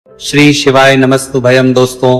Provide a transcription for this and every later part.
श्री शिवाय नमस्तुभयम। दोस्तों,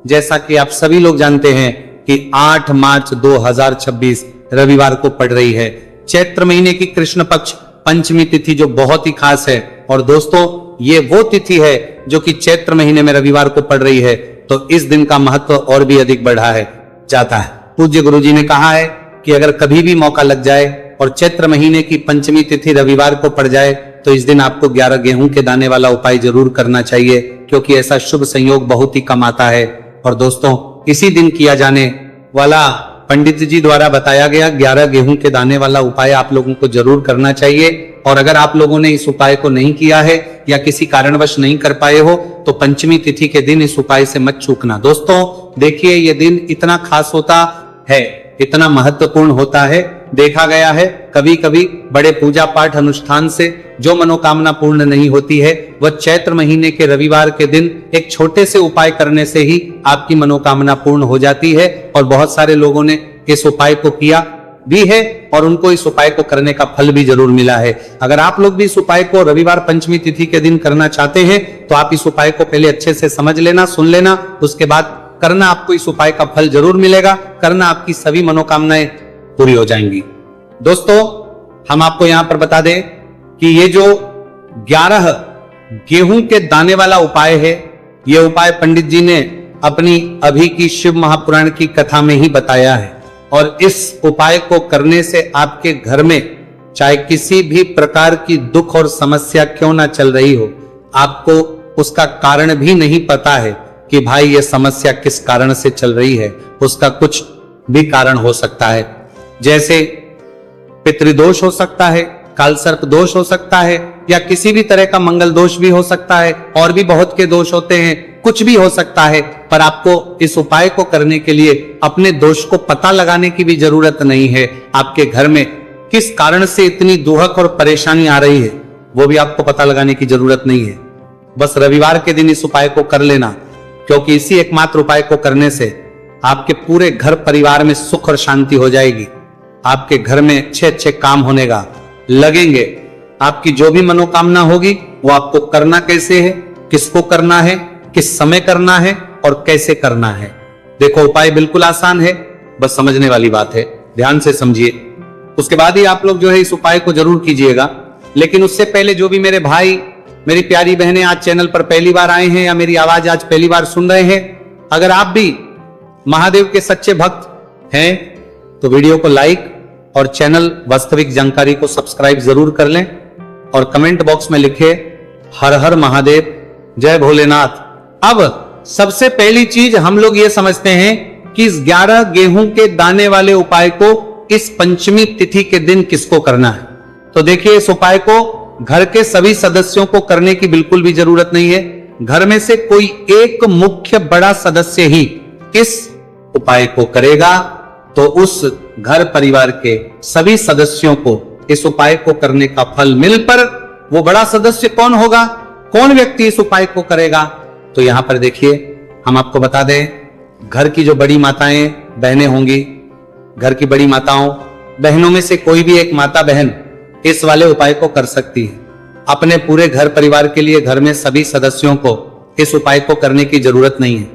जैसा कि आप सभी लोग जानते हैं कि 8 मार्च 2026 रविवार को पड़ रही है चैत्र महीने की कृष्ण पक्ष पंचमी तिथि, जो बहुत ही खास है। और दोस्तों, ये वो तिथि है जो कि चैत्र महीने में रविवार को पड़ रही है, तो इस दिन का महत्व और भी अधिक बढ़ा है जाता है। पूज्य गुरु जी ने कहा है कि अगर कभी भी मौका लग जाए और चैत्र महीने की पंचमी तिथि रविवार को पड़ जाए तो इस दिन आपको 11 गेहूं के दाने वाला उपाय जरूर करना चाहिए, क्योंकि ऐसा शुभ संयोग बहुत ही कम आता है। और दोस्तों, इसी दिन किया जाने वाला पंडित जी द्वारा बताया गया 11 गेहूं के दाने वाला उपाय आप लोगों को जरूर करना चाहिए। और अगर आप लोगों ने इस उपाय को नहीं किया है या किसी कारणवश नहीं कर पाए हो तो पंचमी तिथि के दिन इस उपाय से मत चूकना। दोस्तों देखिए, ये दिन इतना खास होता है, इतना महत्वपूर्ण होता है। देखा गया है कभी कभी बड़े पूजा पाठ अनुष्ठान से जो मनोकामना पूर्ण नहीं होती है, वह चैत्र महीने के रविवार के दिन एक छोटे से उपाय करने से ही आपकी मनोकामना पूर्ण हो जाती है। और बहुत सारे लोगों ने इस उपाय को किया भी है और उनको इस उपाय को करने का फल भी जरूर मिला है। अगर आप लोग भी इस उपाय को रविवार पंचमी तिथि के दिन करना चाहते हैं तो आप इस उपाय को पहले अच्छे से समझ लेना, सुन लेना, उसके बाद करना। आपको इस उपाय का फल जरूर मिलेगा, करना, आपकी सभी मनोकामनाएं पूरी हो जाएंगी। दोस्तों, हम आपको यहां पर बता दें कि ये जो 11 गेहूं के दाने वाला उपाय है, ये उपाय पंडित जी ने अपनी अभी की शिव महापुराण की कथा में ही बताया है। और इस उपाय को करने से आपके घर में चाहे किसी भी प्रकार की दुख और समस्या क्यों ना चल रही हो, आपको उसका कारण भी नहीं पता है कि भाई ये समस्या किस कारण से चल रही है, उसका कुछ भी कारण हो सकता है। जैसे पितृदोष हो सकता है, कालसर्प दोष हो सकता है, या किसी भी तरह का मंगल दोष भी हो सकता है, और भी बहुत के दोष होते हैं, कुछ भी हो सकता है। पर आपको इस उपाय को करने के लिए अपने दोष को पता लगाने की भी जरूरत नहीं है। आपके घर में किस कारण से इतनी दुहक और परेशानी आ रही है, वो भी आपको पता लगाने की जरूरत नहीं है। बस रविवार के दिन इस उपाय को कर लेना, क्योंकि इसी एकमात्र उपाय को करने से आपके पूरे घर परिवार में सुख और शांति हो जाएगी। आपके घर में अच्छे अच्छे काम होने का लगेंगे। आपकी जो भी मनोकामना होगी वो आपको करना कैसे है, किसको करना है, किस समय करना है और कैसे करना है। देखो, उपाय बिल्कुल आसान है, बस समझने वाली बात है, ध्यान से समझिए। उसके बाद ही आप लोग जो है इस उपाय को जरूर कीजिएगा। लेकिन उससे पहले जो भी मेरे भाई, मेरी प्यारी बहनें आज चैनल पर पहली बार आए हैं या मेरी आवाज आज पहली बार सुन रहे हैं, अगर आप भी महादेव के सच्चे भक्त हैं तो वीडियो को लाइक और चैनल वास्तविक जानकारी को सब्सक्राइब जरूर कर लें और कमेंट बॉक्स में लिखे हर हर महादेव, जय भोलेनाथ। अब सबसे पहली चीज हम लोग ये समझते हैं कि इस 11 गेहूं के दाने वाले उपाय को इस पंचमी तिथि के दिन किसको करना है। तो देखिए, इस उपाय को घर के सभी सदस्यों को करने की बिल्कुल भी जरूरत नहीं है। घर में से कोई एक मुख्य बड़ा सदस्य ही इस उपाय को करेगा तो उस घर परिवार के सभी सदस्यों को इस उपाय को करने का फल मिल पर वो बड़ा सदस्य कौन होगा, कौन व्यक्ति इस उपाय को करेगा, तो यहां पर देखिए हम आपको बता दें, घर की जो बड़ी माताएं बहनें होंगी, घर की बड़ी माताओं बहनों में से कोई भी एक माता बहन इस वाले उपाय को कर सकती है। अपने पूरे घर परिवार के लिए घर में सभी सदस्यों को इस उपाय को करने की जरूरत नहीं है।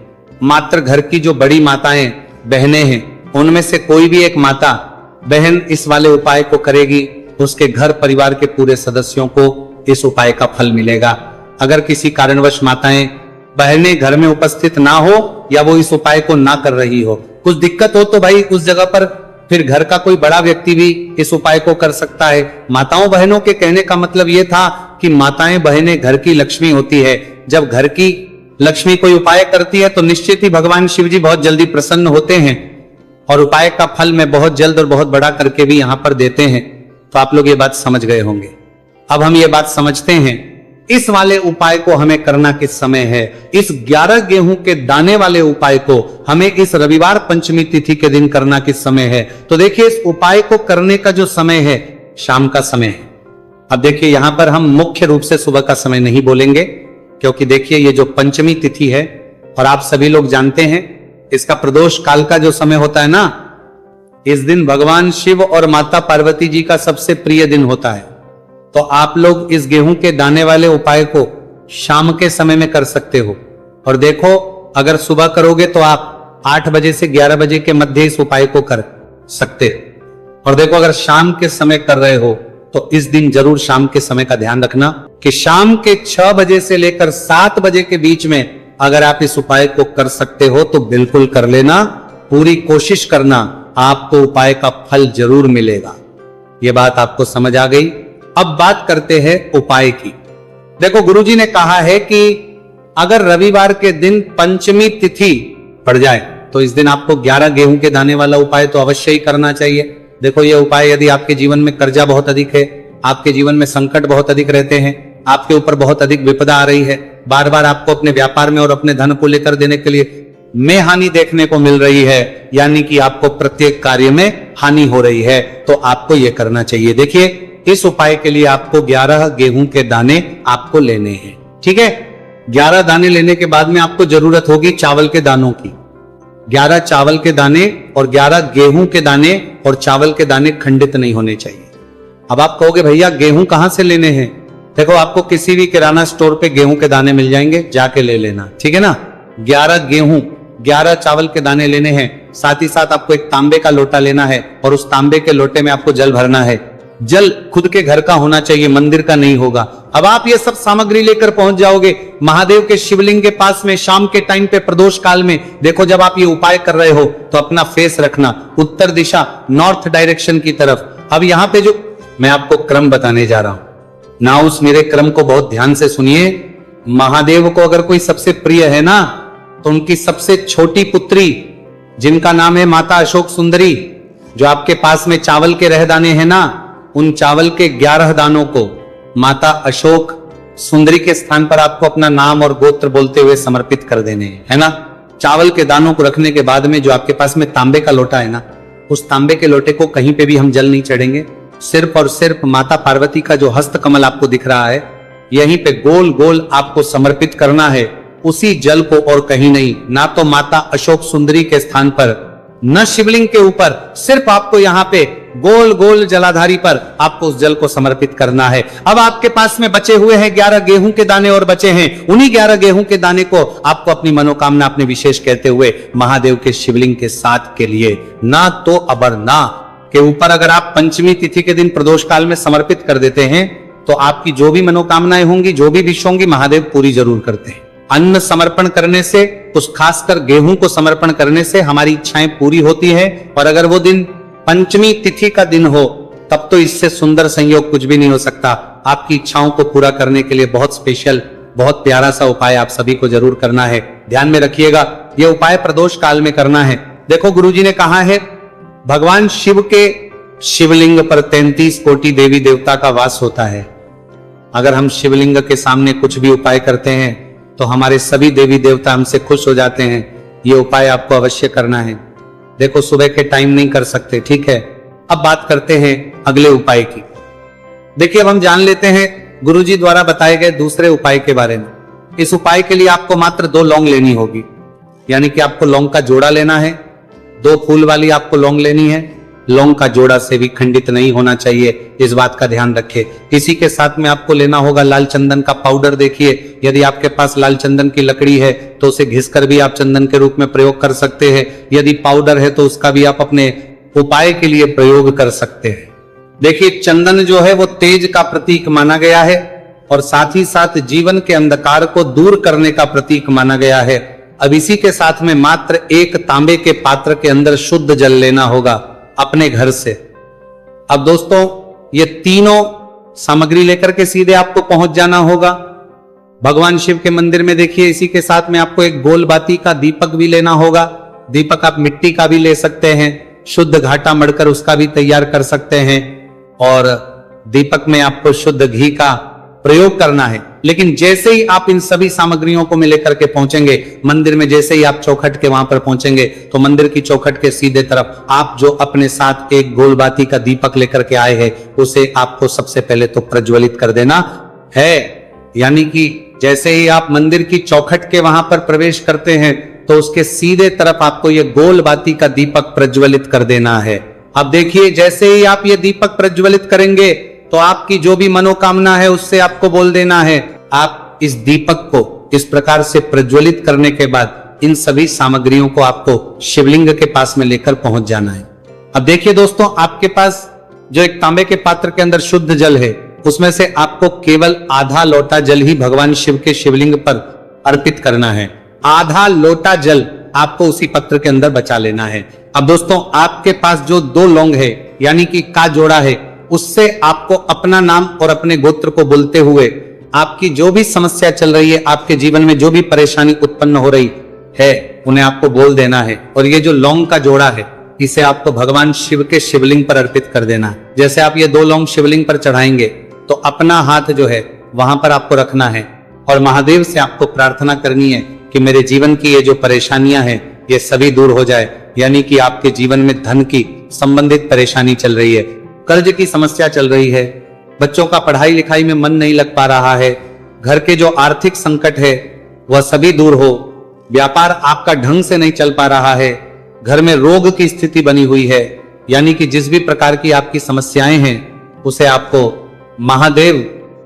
मात्र घर की जो बड़ी माताएं बहनें हैं उनमें से कोई भी एक माता बहन इस वाले उपाय को करेगी, उसके घर परिवार के पूरे सदस्यों को इस उपाय का फल मिलेगा। अगर किसी कारणवश माताएं बहनें घर में उपस्थित ना हो या वो इस उपाय को ना कर रही हो, कुछ दिक्कत हो, तो भाई उस जगह पर फिर घर का कोई बड़ा व्यक्ति भी इस उपाय को कर सकता है। माताओं बहनों के कहने का मतलब यह था कि माताएं बहनें घर की लक्ष्मी होती है। जब घर की लक्ष्मी कोई उपाय करती है तो निश्चित ही भगवान शिव जी बहुत जल्दी प्रसन्न होते हैं और उपाय का फल में बहुत जल्द और बहुत बड़ा करके भी यहां पर देते हैं। तो आप लोग ये बात समझ गए होंगे। अब हम ये बात समझते हैं इस वाले उपाय को हमें करना किस समय है। इस 11 गेहूं के दाने वाले उपाय को हमें इस रविवार पंचमी तिथि के दिन करना किस समय है। तो देखिए, इस उपाय को करने का जो समय है शाम का समय है। अब देखिए, यहां पर हम मुख्य रूप से सुबह का समय नहीं बोलेंगे, क्योंकि देखिए ये जो पंचमी तिथि है और आप सभी लोग जानते हैं इसका प्रदोष काल का जो समय होता है ना, इस दिन भगवान शिव और माता पार्वती जी का सबसे प्रिय दिन होता है। तो आप लोग इस गेहूं के दाने वाले उपाय को शाम के समय में कर सकते हो। और देखो, अगर सुबह करोगे तो आप 8 बजे से 11 बजे के मध्य इस उपाय को कर सकते हो। और देखो, अगर शाम के समय कर रहे हो तो इस दिन जरूर शाम के समय का ध्यान रखना कि शाम के 6 बजे से लेकर 7 बजे के बीच में अगर आप इस उपाय को कर सकते हो तो बिल्कुल कर लेना। पूरी कोशिश करना, आपको उपाय का फल जरूर मिलेगा। यह बात आपको समझ आ गई। अब बात करते हैं उपाय की। देखो, गुरुजी ने कहा है कि अगर रविवार के दिन पंचमी तिथि पड़ जाए तो इस दिन आपको 11 गेहूं के दाने वाला उपाय तो अवश्य ही करना चाहिए। देखो, यह उपाय यदि आपके जीवन में कर्जा बहुत अधिक है, आपके जीवन में संकट बहुत अधिक रहते हैं, आपके ऊपर बहुत अधिक विपदा आ रही है, बार बार आपको अपने व्यापार में और अपने धन को लेकर देने के लिए में हानि देखने को मिल रही है, यानी कि आपको प्रत्येक कार्य में हानि हो रही है, तो आपको यह करना चाहिए। देखिए, इस उपाय के लिए आपको 11 गेहूं के दाने आपको लेने हैं। ठीक है, 11 दाने लेने के बाद में आपको जरूरत होगी चावल के दानों की। 11 चावल के दाने और 11 गेहूं के दाने, और चावल के दाने खंडित नहीं होने चाहिए। अब आप कहोगे भैया गेहूं कहां से लेने हैं? देखो, आपको किसी भी किराना स्टोर पे गेहूं के दाने मिल जाएंगे, जाके ले लेना। ठीक है ना? 11 गेहूं, 11 चावल के दाने लेने हैं। साथ ही साथ आपको एक तांबे का लोटा लेना है और उस तांबे के लोटे में आपको जल भरना है। जल खुद के घर का होना चाहिए, मंदिर का नहीं होगा। अब आप ये सब सामग्री लेकर पहुंच जाओगे महादेव के शिवलिंग के पास में शाम के टाइम पे प्रदोष काल में। देखो, जब आप ये उपाय कर रहे हो तो अपना फेस रखना उत्तर दिशा, नॉर्थ डायरेक्शन की तरफ। अब यहां पे जो मैं आपको क्रम बताने जा रहा हूं ना, उस मेरे क्रम को बहुत ध्यान से सुनिए। महादेव को अगर कोई सबसे प्रिय है ना, तो उनकी सबसे छोटी पुत्री जिनका नाम है माता अशोक सुंदरी, जो आपके पास में चावल के रहदाने हैं ना, उन चावल के 11 दानों को माता अशोक सुंदरी के स्थान पर आपको अपना नाम और गोत्र बोलते हुए समर्पित कर देने हैं, है ना? चावल के दानों को रखने के बाद में जो आपके पास में तांबे का लोटा है ना, उस तांबे के लोटे को कहीं पे भी हम जल नहीं चढ़ेंगे। सिर्फ और सिर्फ माता पार्वती का जो हस्त कमल आपको दिख रहा है, यहीं पे गोल गोल आपको समर्पित करना है, उसी जल को, और कहीं नहीं। ना तो माता अशोक सुंदरी के स्थान पर, न शिवलिंग के ऊपर, सिर्फ आपको यहाँ पे गोल गोल जलाधारी पर आपको उस जल को समर्पित करना है। अब आपके पास में बचे हुए हैं 11 गेहूं के दाने और बचे हैं। उन्हीं 11 गेहूं के दाने को आपको अपनी मनोकामना, अपने विशेष कहते हुए महादेव के शिवलिंग के साथ के लिए ना तो अबरना के ऊपर अगर आप पंचमी तिथि के दिन प्रदोष काल में समर्पित कर देते हैं तो आपकी जो भी मनोकामनाएं होंगी, जो भी विश होंगी, महादेव पूरी जरूर करते हैं। अन्न समर्पण करने से, उस खासकर गेहूं को समर्पण करने से हमारी इच्छाएं पूरी होती है। और अगर वो दिन पंचमी तिथि का दिन हो तब तो इससे सुंदर संयोग कुछ भी नहीं हो सकता। आपकी इच्छाओं को पूरा करने के लिए बहुत स्पेशल, बहुत प्यारा सा उपाय आप सभी को जरूर करना है। ध्यान में रखिएगा, यह उपाय प्रदोष काल में करना है। देखो, गुरुजी ने कहा है भगवान शिव के शिवलिंग पर 33 कोटि देवी देवता का वास होता है। अगर हम शिवलिंग के सामने कुछ भी उपाय करते हैं तो हमारे सभी देवी देवता हमसे खुश हो जाते हैं। ये उपाय आपको अवश्य करना है। देखो, सुबह के टाइम नहीं कर सकते, ठीक है? अब बात करते हैं अगले उपाय की। देखिए, अब हम जान लेते हैं गुरुजी द्वारा बताए गए दूसरे उपाय के बारे में। इस उपाय के लिए आपको मात्र 2 लौंग लेनी होगी, यानी कि आपको लौंग का जोड़ा लेना है। 2 फूल वाली आपको लौंग लेनी है। लौंग का जोड़ा से भी खंडित नहीं होना चाहिए, इस बात का ध्यान रखें। इसी के साथ में आपको लेना होगा लाल चंदन का पाउडर। देखिए, यदि आपके पास लाल चंदन की लकड़ी है तो उसे घिसकर भी आप चंदन के रूप में प्रयोग कर सकते हैं। यदि पाउडर है तो उसका भी आप अपने उपाय के लिए प्रयोग कर सकते हैं। देखिए, चंदन जो है वो तेज का प्रतीक माना गया है और साथ ही साथ जीवन के अंधकार को दूर करने का प्रतीक माना गया है। अब इसी के साथ में मात्र 1 तांबे के पात्र के अंदर शुद्ध जल लेना होगा अपने घर से। अब दोस्तों, ये तीनों सामग्री लेकर के सीधे आपको पहुंच जाना होगा भगवान शिव के मंदिर में। देखिए, इसी के साथ में आपको एक गोल बाती का दीपक भी लेना होगा। दीपक आप मिट्टी का भी ले सकते हैं, शुद्ध घाटा मड़कर उसका भी तैयार कर सकते हैं, और दीपक में आपको शुद्ध घी का प्रयोग करना है। लेकिन जैसे ही आप इन सभी सामग्रियों को लेकर के पहुंचेंगे मंदिर में, जैसे ही आप चौखट के वहां पर पहुंचेंगे तो मंदिर की चौखट के सीधे तरफ आप जो अपने साथ एक गोलबाती का दीपक लेकर के आए हैं उसे आपको सबसे पहले तो प्रज्वलित कर देना है। यानी कि जैसे ही आप मंदिर की चौखट के वहां पर प्रवेश करते हैं तो उसके सीधे तरफ आपको ये गोलबाती का दीपक प्रज्वलित कर देना है। अब देखिए, जैसे ही आप ये दीपक प्रज्वलित करेंगे तो आपकी जो भी मनोकामना है उससे आपको बोल देना है। आप इस दीपक को इस प्रकार से प्रज्वलित करने के बाद इन सभी सामग्रियों को आपको शिवलिंग के पास में लेकर पहुंच जाना है। अब देखिए दोस्तों, आपके पास जो एक तांबे के पात्र के अंदर शुद्ध जल है, उसमें से आपको केवल आधा लोटा जल ही भगवान शिव के शिवलिंग पर अर्पित करना है। आधा लोटा जल आपको उसी पत्र के अंदर बचा लेना है। अब दोस्तों, आपके पास जो 2 लौंग है यानी कि का जोड़ा है, उससे आपको अपना नाम और अपने गोत्र को बोलते हुए आपकी जो भी समस्या चल रही है, आपके जीवन में जो भी परेशानी उत्पन्न हो रही है, उन्हें आपको बोल देना है। और ये जो लौंग का जोड़ा है, इसे आपको भगवान शिव के शिवलिंग पर अर्पित कर देना है। जैसे आप ये 2 लौंग शिवलिंग पर चढ़ाएंगे तो अपना हाथ जो है वहां पर आपको रखना है और महादेव से आपको प्रार्थना करनी है कि मेरे जीवन की ये जो परेशानियां हैं ये सभी दूर हो जाए। यानी कि आपके जीवन में धन की संबंधित परेशानी चल रही है, कर्ज की समस्या चल रही है, बच्चों का पढ़ाई लिखाई में मन नहीं लग पा रहा है, घर के जो आर्थिक संकट है वह सभी दूर हो, व्यापार आपका ढंग से नहीं चल पा रहा है, घर में रोग की स्थिति बनी हुई है, यानी कि जिस भी प्रकार की आपकी समस्याएं हैं उसे आपको महादेव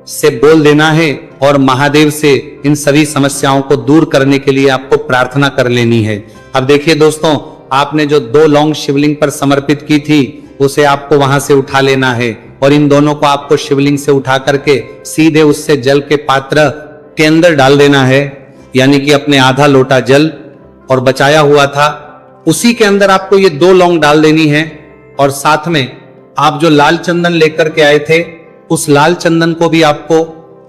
से बोल देना है और महादेव से इन सभी समस्याओं को दूर करने के लिए आपको प्रार्थना कर लेनी है। अब देखिए दोस्तों, आपने जो 2 लौंग शिवलिंग पर समर्पित की थी उसे आपको वहां से उठा लेना है और इन दोनों को आपको शिवलिंग से उठा करके सीधे उससे जल के पात्र के अंदर डाल देना है। यानी कि अपने आधा लोटा जल और बचाया हुआ था उसी के अंदर आपको ये 2 लौंग डाल देनी है और साथ में आप जो लाल चंदन लेकर के आए थे उस लाल चंदन को भी आपको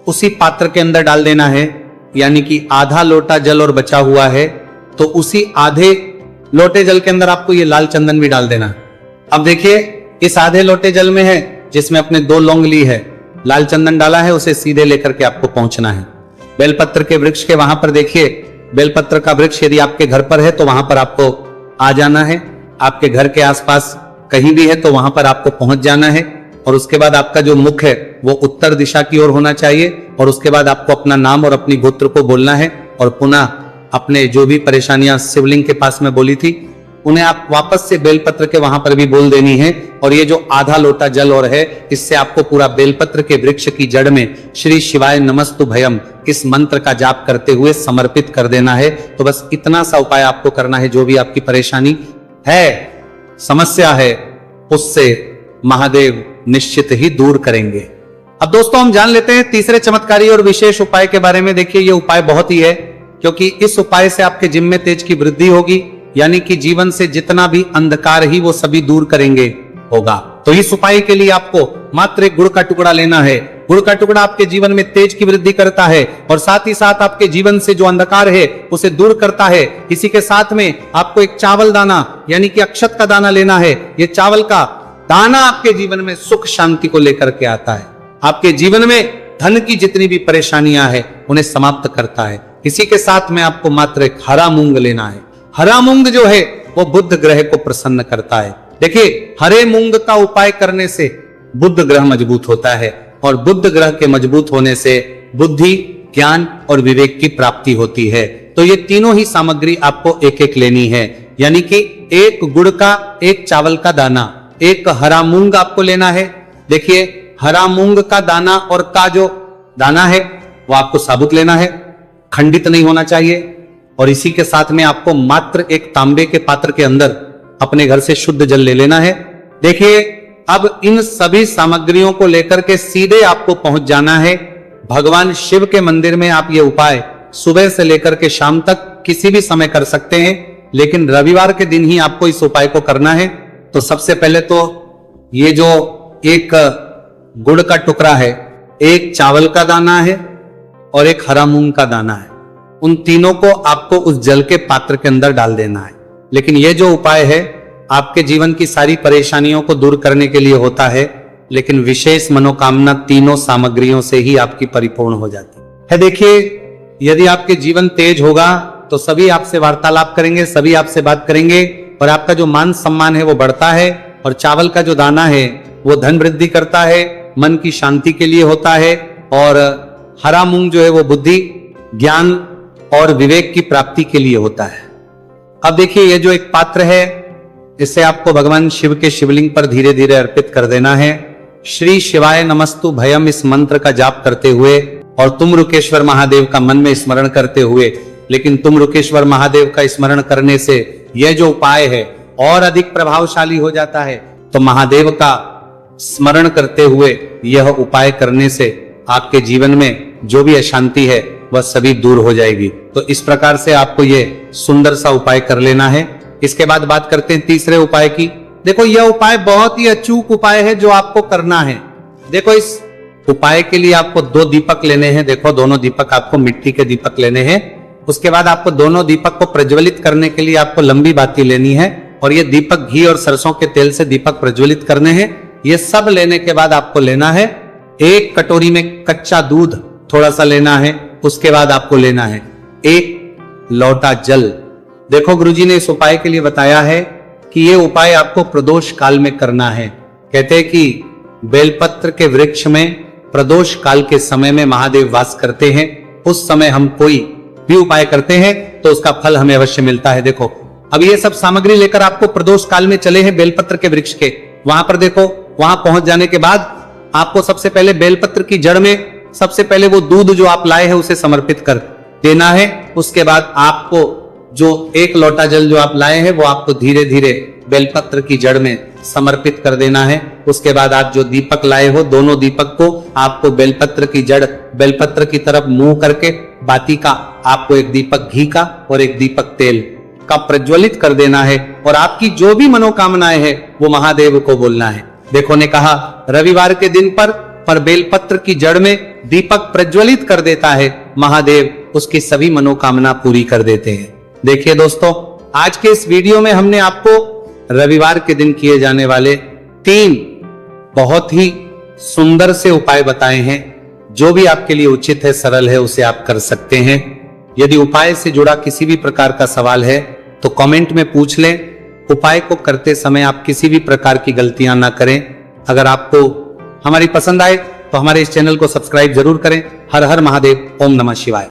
उसी पात्र के अंदर डाल देना है। यानी कि आधा लोटा जल और बचा हुआ है तो उसी आधे लोटे जल के अंदर आपको ये लाल चंदन भी डाल देना। अब देखिए, इस आधे लोटे जल में है जिसमें अपने 2 लौंग ली है, लाल चंदन डाला है, उसे सीधे लेकर के आपको पहुंचना है बेलपत्र के वृक्ष के वहां पर। देखिए, बेलपत्र का वृक्ष यदि आपके घर पर है तो वहां पर आपको आ जाना है। आपके घर के आसपास कहीं भी है तो वहां पर आपको पहुंच जाना है और उसके बाद आपका जो मुख है वो उत्तर दिशा की ओर होना चाहिए और उसके बाद आपको अपना नाम और अपनी गोत्र को बोलना है और पुनः अपने जो भी परेशानियां शिवलिंग के पास में बोली थी उन्हें आप वापस से बेलपत्र के वहां पर भी बोल देनी है। और ये जो आधा लोटा जल और है, इससे आपको पूरा बेलपत्र के वृक्ष की जड़ में श्री शिवाय नमस्तु भयम इस मंत्र का जाप करते हुए समर्पित कर देना है। तो बस इतना सा उपाय आपको करना है। जो भी आपकी परेशानी है, समस्या है, उससे महादेव निश्चित ही दूर करेंगे। अब दोस्तों, हम जान लेते हैं तीसरे चमत्कारी और विशेष उपाय के बारे में। देखिए, ये उपाय बहुत ही है क्योंकि इस उपाय से आपके जिम में तेज की वृद्धि होगी, यानी कि जीवन से जितना भी अंधकार ही वो सभी दूर करेंगे होगा। तो इस उपाय के लिए आपको मात्र एक गुड़ का टुकड़ा लेना है। गुड़ का टुकड़ा आपके जीवन में तेज की वृद्धि करता है और साथ ही साथ आपके जीवन से जो अंधकार है उसे दूर करता है। इसी के साथ में आपको एक चावल दाना यानी कि अक्षत का दाना लेना है। ये चावल का दाना आपके जीवन में सुख शांति को लेकर के आता है, आपके जीवन में धन की जितनी भी परेशानियां हैं उन्हें समाप्त करता है। इसी के साथ में आपको मात्र एक हरा मूंग लेना है। हरा मूंग जो है वो बुध ग्रह को प्रसन्न करता है। देखिए, हरे मूंग का उपाय करने से बुध ग्रह मजबूत होता है और बुध ग्रह के मजबूत होने से बुद्धि, ज्ञान और विवेक की प्राप्ति होती है। तो ये तीनों ही सामग्री आपको एक एक लेनी है, यानी कि एक गुड़ का, एक चावल का दाना, एक हरा मूंग आपको लेना है। देखिए, हरा मूंग का दाना और का जो दाना है वो आपको साबुत लेना है, खंडित नहीं होना चाहिए। और इसी के साथ में आपको मात्र एक तांबे के पात्र के अंदर अपने घर से शुद्ध जल ले लेना है। देखिए, अब इन सभी सामग्रियों को लेकर के सीधे आपको पहुंच जाना है भगवान शिव के मंदिर में। आप ये उपाय सुबह से लेकर के शाम तक किसी भी समय कर सकते हैं, लेकिन रविवार के दिन ही आपको इस उपाय को करना है। तो सबसे पहले तो ये जो एक गुड़ का टुकड़ा है, एक चावल का दाना है और एक हरा मूंग का दाना है, उन तीनों को आपको उस जल के पात्र के अंदर डाल देना है। लेकिन यह जो उपाय है आपके जीवन की सारी परेशानियों को दूर करने के लिए होता है, लेकिन विशेष मनोकामना तीनों सामग्रियों से ही आपकी परिपूर्ण हो जाती है। देखिए, यदि आपके जीवन तेज होगा तो सभी आपसे वार्तालाप करेंगे, सभी आपसे बात करेंगे और आपका जो मान सम्मान है वो बढ़ता है। और चावल का जो दाना है वो धन वृद्धि करता है, मन की शांति के लिए होता है। और हरा मूंग जो है वो बुद्धि, ज्ञान और विवेक की प्राप्ति के लिए होता है। अब देखिए, ये जो एक पात्र है इसे आपको भगवान शिव के शिवलिंग पर धीरे धीरे अर्पित कर देना है। श्री शिवाय नमस्तु भयम इस मंत्र का जाप करते हुए और तुम्रुकेश्वर महादेव का मन में स्मरण करते हुए, लेकिन तुम्रुकेश्वर महादेव का स्मरण करने से यह जो उपाय है और अधिक प्रभावशाली हो जाता है। तो महादेव का स्मरण करते हुए यह उपाय करने से आपके जीवन में जो भी अशांति है वह सभी दूर हो जाएगी। तो इस प्रकार से आपको यह सुंदर सा उपाय कर लेना है। इसके बाद बात करते हैं तीसरे उपाय की। देखो यह उपाय बहुत ही अचूक उपाय है जो आपको करना है। देखो इस उपाय के लिए आपको 2 दीपक लेने हैं। देखो दोनों दीपक आपको मिट्टी के दीपक लेने हैं। उसके बाद आपको दोनों दीपक को प्रज्वलित करने के लिए आपको लंबी बाती लेनी है और ये दीपक घी और सरसों के तेल से दीपक प्रज्वलित करने हैं। ये सब लेने के बाद आपको लेना है 1 कटोरी में कच्चा दूध थोड़ा सा लेना है। उसके बाद आपको लेना है 1 लोटा जल। देखो गुरुजी ने इस उपाय के लिए बताया है कि ये उपाय आपको प्रदोष काल में करना है। कहते हैं कि बेलपत्र के वृक्ष में प्रदोष काल के समय में महादेव वास करते हैं। उस समय हम कोई भी उपाय करते हैं तो उसका फल हमें अवश्य मिलता है। देखो अब ये सब सामग्री लेकर आपको प्रदोष काल में चले हैं बेलपत्र के वृक्ष के। वहां पर देखो, वहां पहुंच जाने के बाद आपको सबसे पहले बेलपत्र की जड़ में सबसे पहले वो दूध जो आप लाए हैं उसे समर्पित कर देना है। उसके बाद आपको जो 1 लोटा जल जो आप लाए हैं वो आपको धीरे धीरे बेलपत्र की जड़ में समर्पित कर देना है। उसके बाद आप जो दीपक लाए हो दोनों दीपक को आपको बेलपत्र की जड़, बेलपत्र की तरफ मुंह करके बाती का आपको 1 दीपक घी का और 1 दीपक तेल का प्रज्वलित कर देना है और आपकी जो भी मनोकामनाएं हैं वो महादेव को बोलना है। देखो ने कहा रविवार के दिन पर बेलपत्र की जड़ में दीपक प्रज्वलित कर देता है, महादेव उसकी सभी मनोकामना पूरी कर देते हैं। देखिए दोस्तों, आज के इस वीडियो में हमने आपको रविवार के दिन किए जाने वाले 3 बहुत ही सुंदर से उपाय बताए हैं। जो भी आपके लिए उचित है, सरल है, उसे आप कर सकते हैं। यदि उपाय से जुड़ा किसी भी प्रकार का सवाल है तो कमेंट में पूछ लें। उपाय को करते समय आप किसी भी प्रकार की गलतियां ना करें। अगर आपको हमारी पसंद आए तो हमारे इस चैनल को सब्सक्राइब जरूर करें। हर हर महादेव, ओम नमः शिवाय।